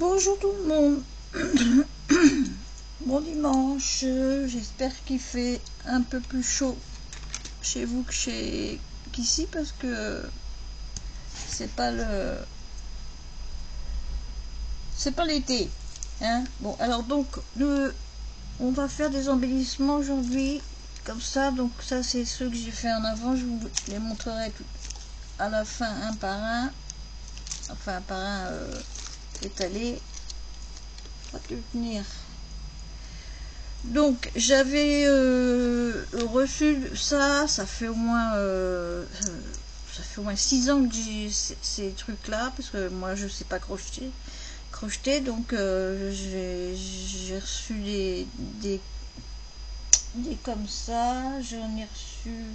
Bonjour tout le monde. Bon dimanche, j'espère qu'il fait un peu plus chaud chez vous que qu'ici parce que c'est pas l'été, hein. Bon, alors donc on va faire des embellissements aujourd'hui comme ça. Donc ça c'est ceux que j'ai fait en avant, je vous les montrerai tout à la fin un par un, enfin un par un étalé. Pas te tenir. Donc j'avais reçu ça fait au moins 6 ans que j'ai ces trucs là, parce que moi je sais pas crocheter, donc j'ai reçu des comme ça. J'en ai reçu,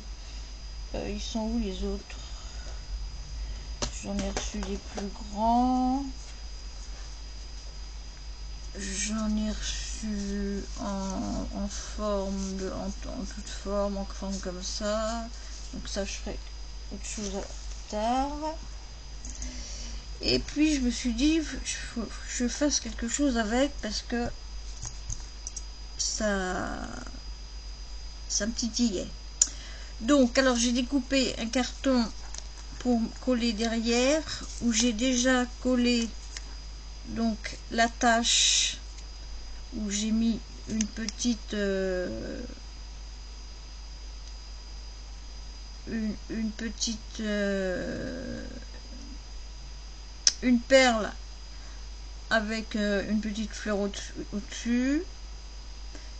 ils sont où les autres? J'en ai reçu des plus grands. J'en ai reçu en forme, en toute forme, en forme comme ça. Donc ça, je ferai autre chose tard. Et puis je me suis dit, je fasse quelque chose avec, parce que ça me titillait. Donc, alors j'ai découpé un carton pour coller derrière, où j'ai déjà collé donc la tâche, où j'ai mis une petite une perle avec une petite fleur au-dessus.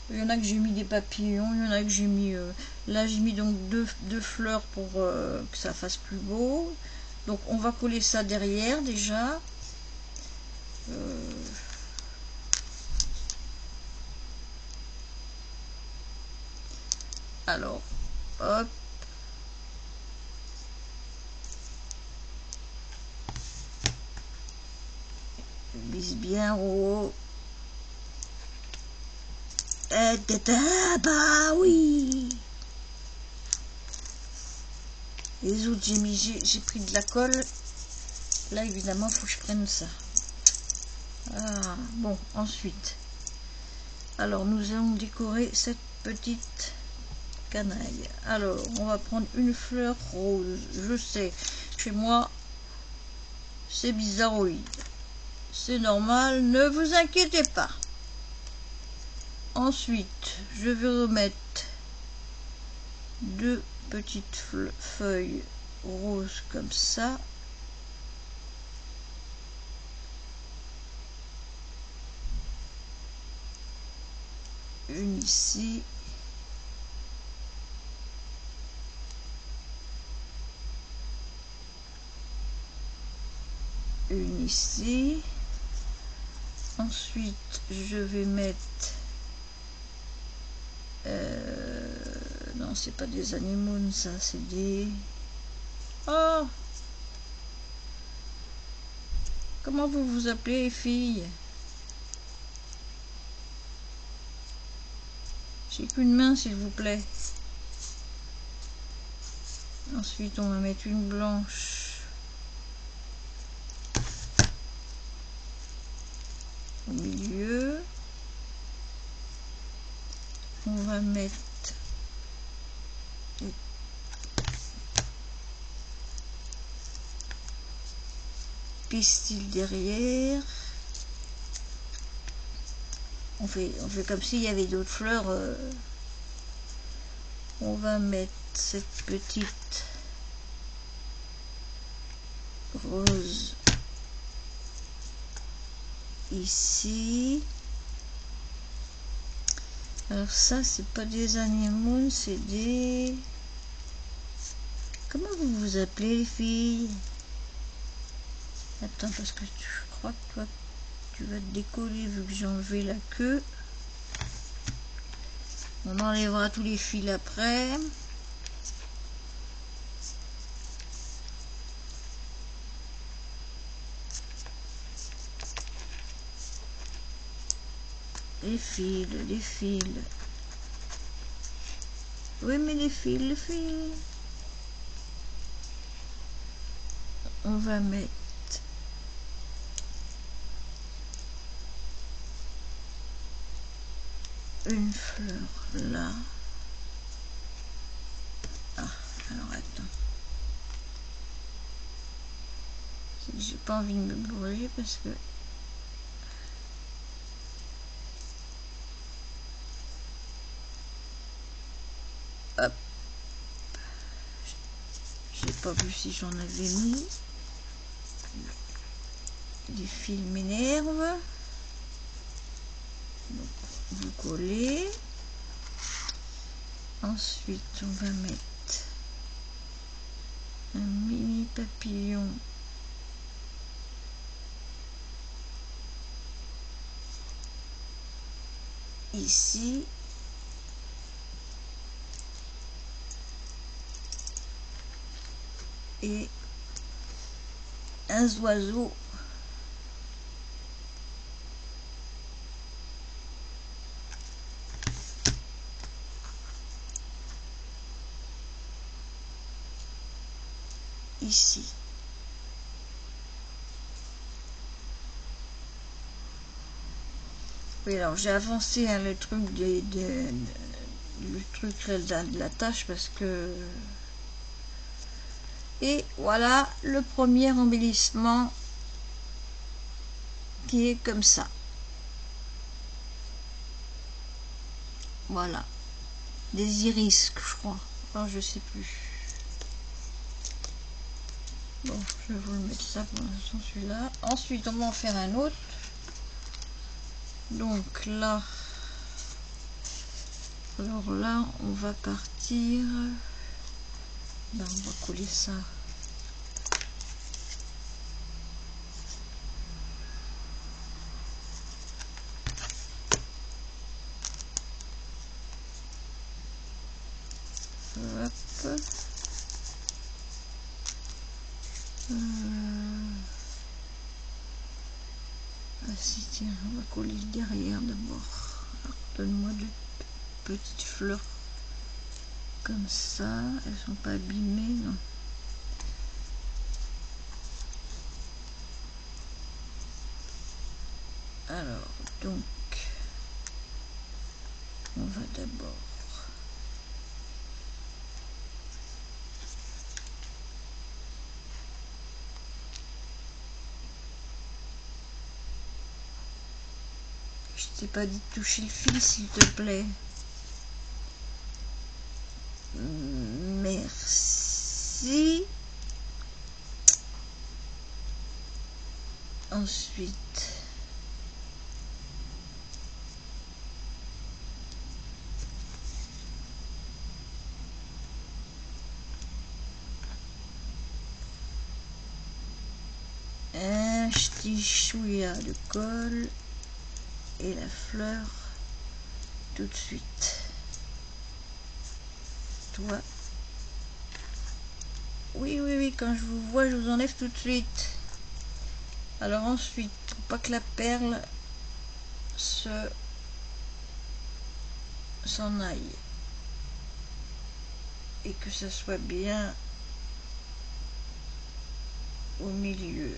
Il y en a que j'ai mis des papillons, il y en a que j'ai mis là j'ai mis donc deux fleurs pour que ça fasse plus beau. Donc on va coller ça derrière déjà. Alors hop, vise bien haut. Bah oui. Les autres j'ai pris de la colle. Là évidemment faut que je prenne ça. Ah, bon, ensuite, alors nous allons décorer cette petite canaille. Alors on va prendre une fleur rose. Je sais, chez moi c'est bizarroïde, c'est normal, ne vous inquiétez pas. Ensuite je vais remettre deux petites feuilles roses comme ça. Une ici. Une ici. Ensuite je vais mettre non, c'est pas des anémones, ça c'est des... Oh, comment vous vous appelez les filles? J'ai qu'une main s'il vous plaît. Ensuite on va mettre une blanche au milieu. On va mettre pistil derrière. On fait comme s'il y avait d'autres fleurs. On va mettre cette petite rose ici. Alors ça c'est pas des anémones, c'est des... Comment vous vous appelez les filles? Attends, parce que je crois que toi tu vas te décoller vu que j'ai enlevé la queue. On enlèvera tous les fils après. Les fils. Oui, mais les fils. On va mettre une fleur là. Ah, alors attends. J'ai pas envie de me brûler parce que hop, j'ai pas vu si j'en avais mis. Les fils m'énervent. Donc vous collez. Ensuite on va mettre un mini papillon ici. Et un oiseau ici. Oui, alors j'ai avancé hein, le truc le truc de la tâche parce que et voilà le premier embellissement qui est comme ça. Voilà, des iris, je crois. Alors, je sais plus. Bon, je vais vous le mettre ça pour l'instant, celui-là. Ensuite, on va en faire un autre. Donc là, alors là, on va partir. Ben, on va coller ça. Hop. Ah si, tiens, on va coller derrière d'abord. Donne-moi deux petites fleurs comme ça. Elles sont pas abîmées, non. Alors, donc, on va d'abord je t'ai pas dit de toucher le fil, s'il te plaît. Merci. Ensuite, un petit chouïa de colle et la fleur tout de suite. Toi. Oui, oui, oui, quand je vous vois, je vous enlève tout de suite. Alors ensuite, pour pas que la perle s'en aille et que ça soit bien au milieu,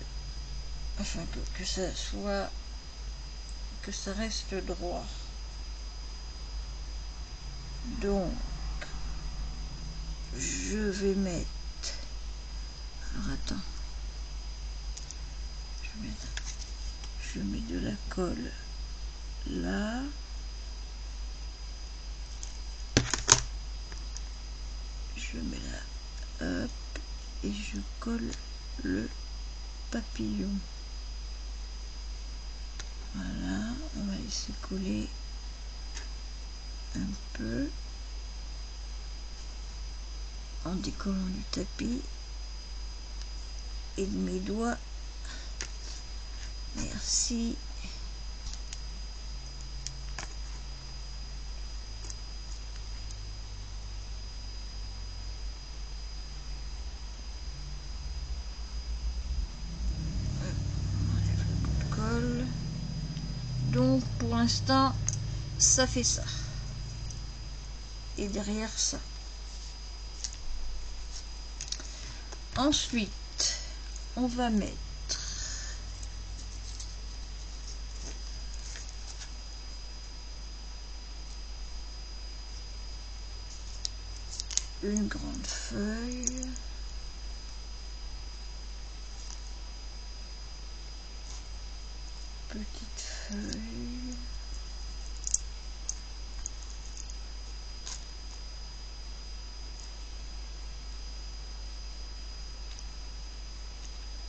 enfin que ça soit, que ça reste droit. Donc je vais mettre, alors attends, je mets de la colle là, je mets là, hop, et je colle le papillon. Voilà, on va laisser coller un peu en décollant du tapis et de mes doigts. Merci. Colle. Donc pour l'instant, ça fait ça. Et derrière ça. Ensuite, on va mettre une grande feuille. Petite feuille.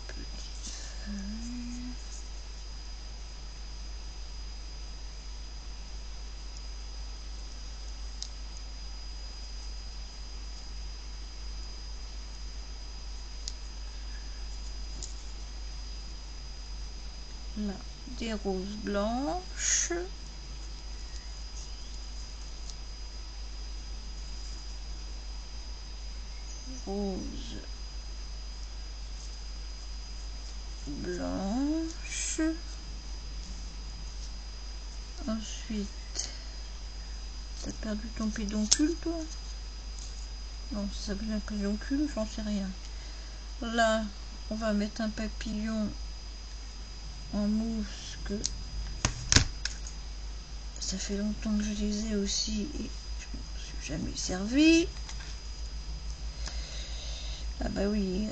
Petite feuille. Là, des roses blanches. Rose blanche. Ensuite, t'as perdu ton pédoncule, toi? Non, ça s'appelle un pédoncule, j'en sais rien. Là, on va mettre un papillon en mousse que ça fait longtemps que je les ai aussi et je ne me suis jamais servi. Ah bah oui,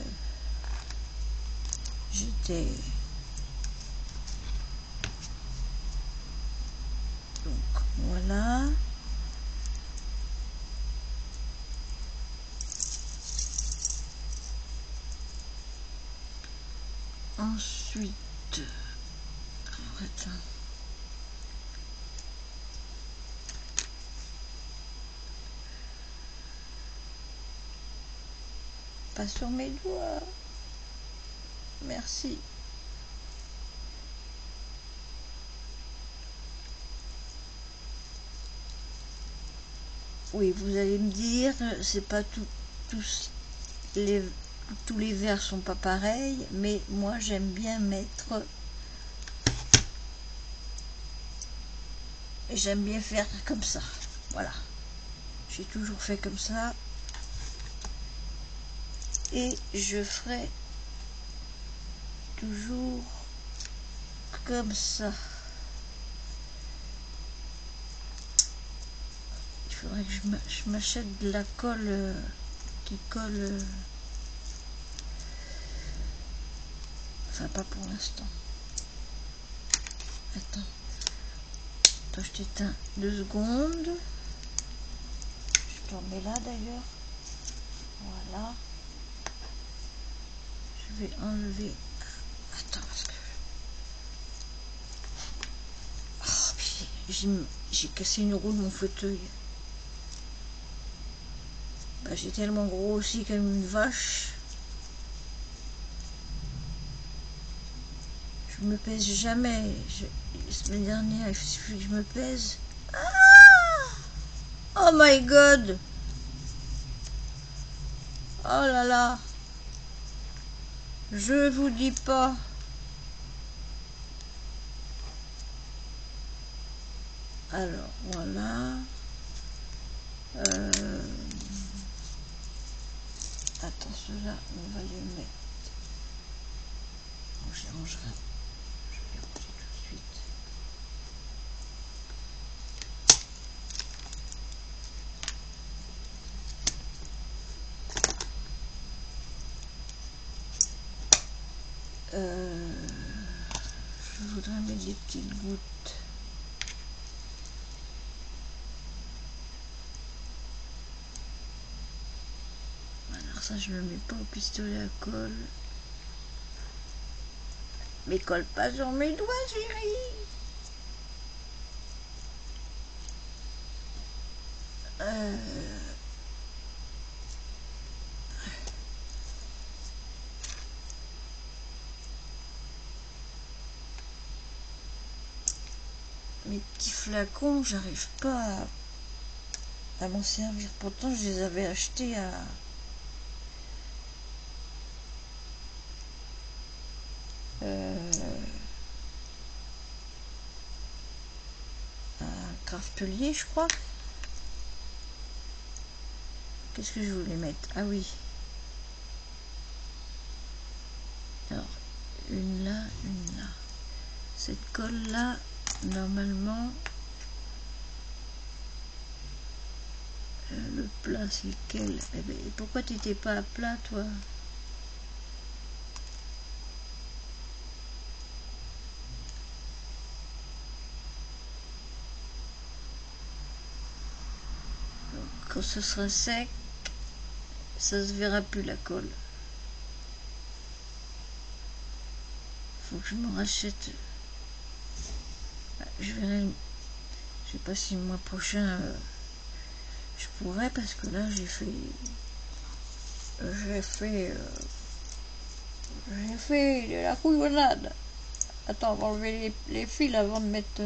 j'étais... Donc voilà. Ensuite, alors attends. Pas sur mes doigts. Merci. Oui, vous allez me dire, c'est pas tous les verres sont pas pareils, mais moi j'aime bien mettre, j'aime bien faire comme ça. Voilà, j'ai toujours fait comme ça et je ferai toujours comme ça. Il faudrait que je m'achète de la colle qui colle. Enfin, pas pour l'instant. Attends. Attends, je t'éteins 2 secondes. Je te remets là d'ailleurs. Voilà. Je vais enlever. Attends, parce que. Oh, j'ai cassé une roue de mon fauteuil. Bah, j'ai tellement grossi comme une vache. Je me pèse jamais. La semaine dernière, il suffit que je me pèse. Ah! Oh my god! Oh là là! Je vous dis pas. Alors, voilà. Attends, ceux-là, on va les mettre. Bon, je les rangerai. Je vais les ranger tout de suite. Je voudrais mettre des petites gouttes. Alors ça, je ne le mets pas au pistolet à colle. Mais colle pas sur mes doigts, chérie. Mes petits flacons, j'arrive pas à m'en servir. Pourtant, je les avais achetés à Craftelier, je crois. Qu'est-ce que je voulais mettre? Ah oui. Alors, une là, une là. Cette colle là, normalement, le là, c'est lequel? Eh ben, pourquoi t'étais pas à plat, toi? Donc, quand ce sera sec, ça se verra plus la colle. Faut que je me rachète. Je verrai. Je sais pas si le mois prochain je pourrais, parce que là j'ai fait de la couillonnade. Attends, on va enlever les fils avant de mettre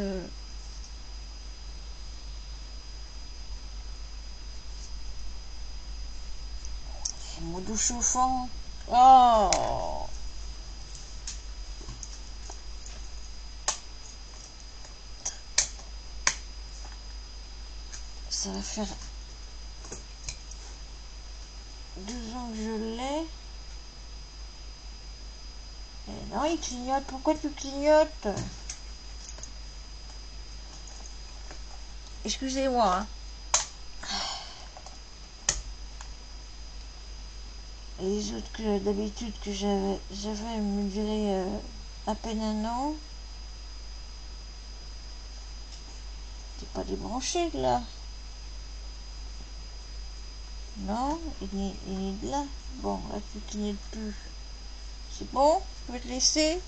mon douche chauffant. Oh, ça va faire 2 ans que je l'ai. Non, il clignote. Pourquoi tu clignotes? Excusez-moi. Hein. Les autres que d'habitude que j'avais me durer à peine un an. T'es pas débranché de là? Non, il est de là. Bon, là tu clignotes plus. C'est bon? Je peux te laisser?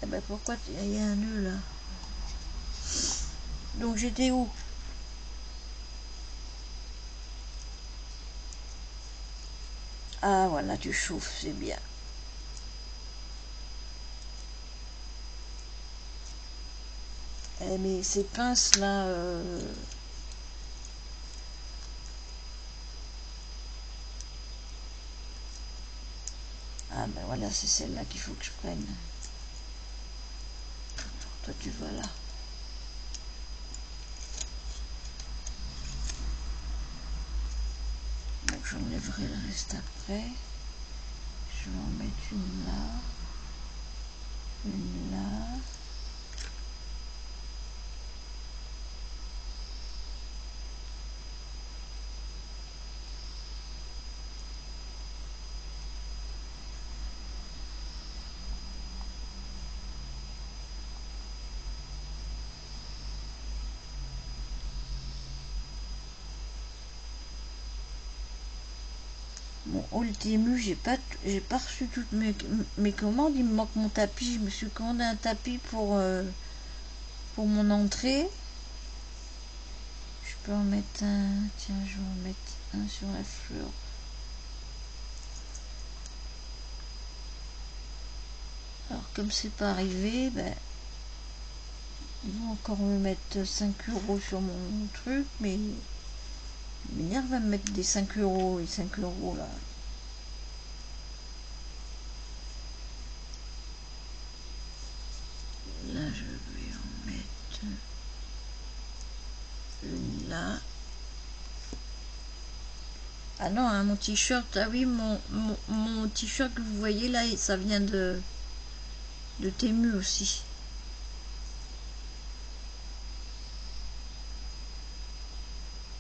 Eh ben pourquoi il y a un nœud là? Donc j'étais où? Ah voilà, tu chauffes, c'est bien. Eh, mais ces pinces là, ah ben voilà, c'est celle-là qu'il faut que je prenne. Toi tu vas là. Donc j'enlèverai le reste après. Je vais en mettre une là. Une là. Bon, ultime, j'ai pas reçu toutes mes commandes. Il me manque mon tapis. Je me suis commandé un tapis pour mon entrée. Je peux en mettre un. Tiens, je vais en mettre un sur la fleur. Alors, comme c'est pas arrivé, ben, ils vont encore me mettre 5 € sur mon truc, mais Ménère va me mettre des 5 € et 5 € là. Là, je vais en mettre une là. Ah non, hein, mon t-shirt, ah oui, mon t-shirt que vous voyez là, ça vient de Temu aussi.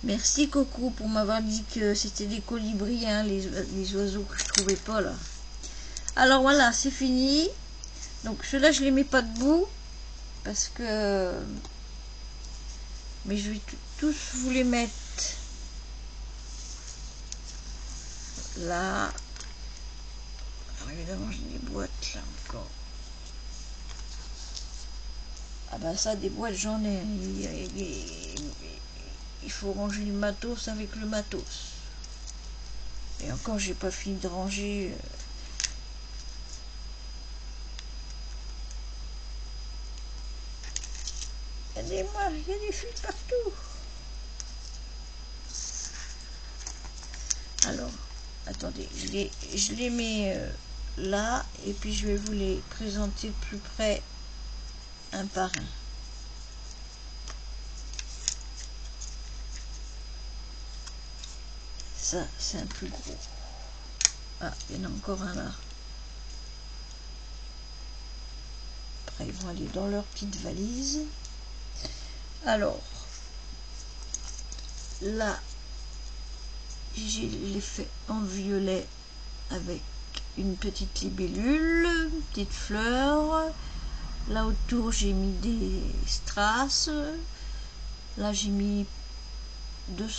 Merci Coco pour m'avoir dit que c'était des colibris, hein, les oiseaux que je trouvais pas là. Alors voilà, c'est fini. Donc ceux-là, je les mets pas debout parce que... Mais je vais tous vous les mettre là. Alors évidemment, j'ai des boîtes là encore. Ah bah ça, des boîtes, j'en ai. Il faut ranger le matos avec le matos. Et encore, j'ai pas fini de ranger. Regardez-moi, il y a des fils partout. Alors, attendez, je les mets là, et puis je vais vous les présenter de plus près, un par un. Ça, c'est un plus gros. Ah, il y en a encore un là. Après, ils vont aller dans leur petite valise. Alors, là, je l'ai fait en violet avec une petite libellule, une petite fleur. Là autour j'ai mis des strass. Là j'ai mis deux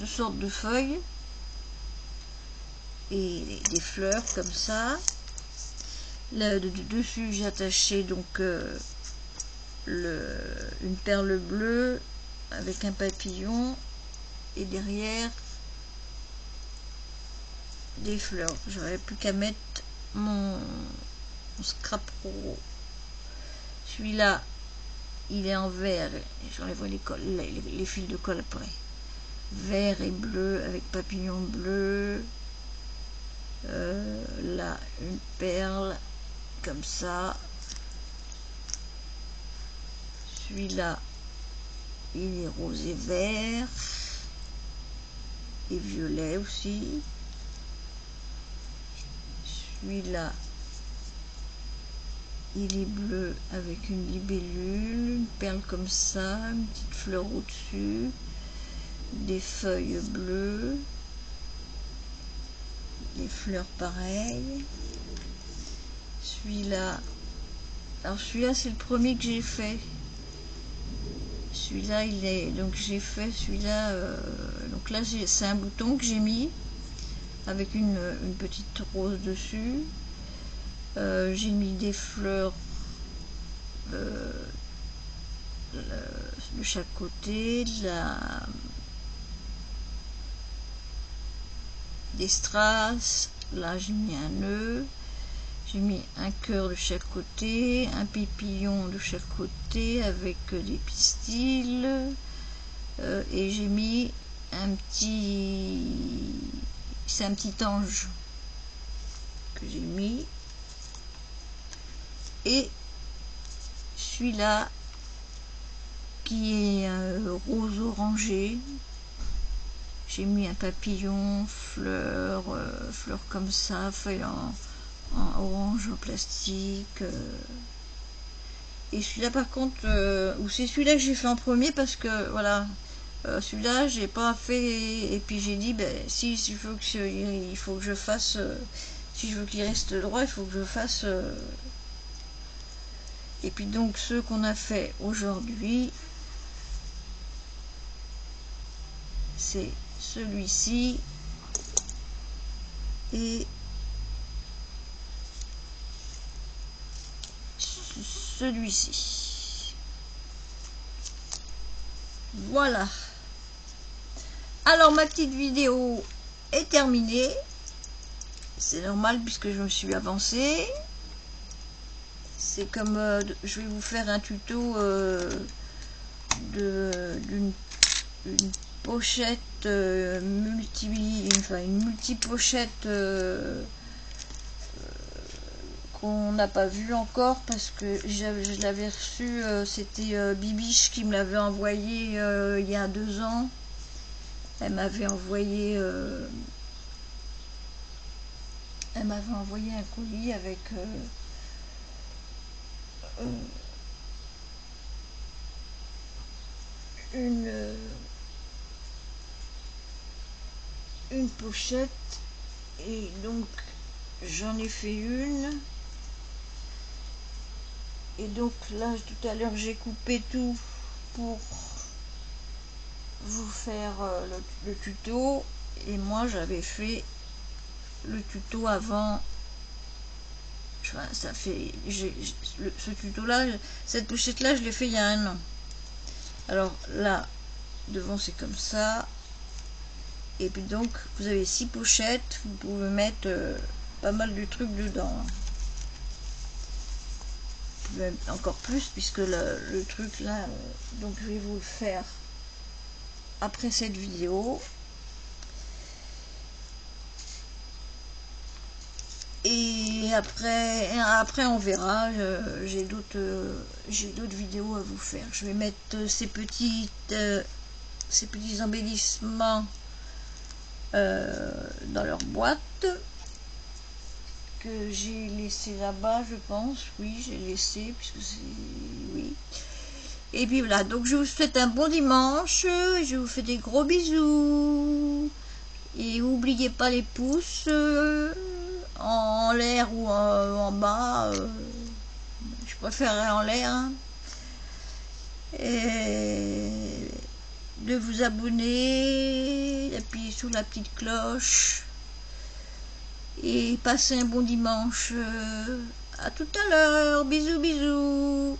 sortes de feuilles et des fleurs comme ça. Là dessus j'ai attaché donc une perle bleue avec un papillon et derrière des fleurs. J'aurais plus qu'à mettre mon scrap pro. Celui-là il est en vert, j'enlève les fils de colle après. Vert et bleu avec papillon bleu. Là une perle comme ça. Celui-là il est rose et vert et violet aussi. Celui-là il est bleu avec une libellule, une perle comme ça, une petite fleur au-dessus, des feuilles bleues, des fleurs pareilles. Celui-là, alors celui-là c'est le premier que j'ai fait. Celui-là il est, donc j'ai fait celui-là, donc là c'est un bouton que j'ai mis avec une petite rose dessus. J'ai mis des fleurs de chaque côté, des strass. Là j'ai mis un nœud, j'ai mis un cœur de chaque côté, un papillon de chaque côté avec des pistils, et j'ai mis c'est un petit ange que j'ai mis. Et celui-là qui est rose orangé, j'ai mis un papillon, fleurs comme ça, feuilles en orange en plastique. Et celui-là par contre, ou c'est celui-là que j'ai fait en premier parce que voilà, celui-là j'ai pas fait, et puis j'ai dit ben si il faut que je fasse, si je veux qu'il reste droit, il faut que je fasse. Et puis donc ceux qu'on a fait aujourd'hui, c'est celui-ci et celui-ci. Voilà. Alors ma petite vidéo est terminée. C'est normal puisque je me suis avancée. C'est comme je vais vous faire un tuto d'une pochette une multi-pochette qu'on n'a pas vu encore parce que je l'avais reçu, c'était Bibiche qui me l'avait envoyé il y a 2 ans. Elle m'avait envoyé un colis avec une pochette, et donc j'en ai fait une, et donc là tout à l'heure j'ai coupé tout pour vous faire le tuto, et moi j'avais fait le tuto avant. Enfin, ça fait ce tuto là, cette pochette là je l'ai fait il y a 1 an. Alors là devant c'est comme ça, et puis donc vous avez 6 pochettes, vous pouvez mettre pas mal de trucs dedans, hein. Vous pouvez mettre encore plus puisque le truc là, donc je vais vous le faire après cette vidéo. Et après on verra, j'ai d'autres vidéos à vous faire. Je vais mettre ces petits embellissements dans leur boîte que j'ai laissé là-bas, je pense. Oui, j'ai laissé puisque c'est oui. Et puis voilà, donc je vous souhaite un bon dimanche, je vous fais des gros bisous. Et n'oubliez pas les pouces en l'air ou en bas. Je préférerais en l'air. Hein. Et de vous abonner, d'appuyer sur la petite cloche. Et passez un bon dimanche. À tout à l'heure. Bisous, bisous.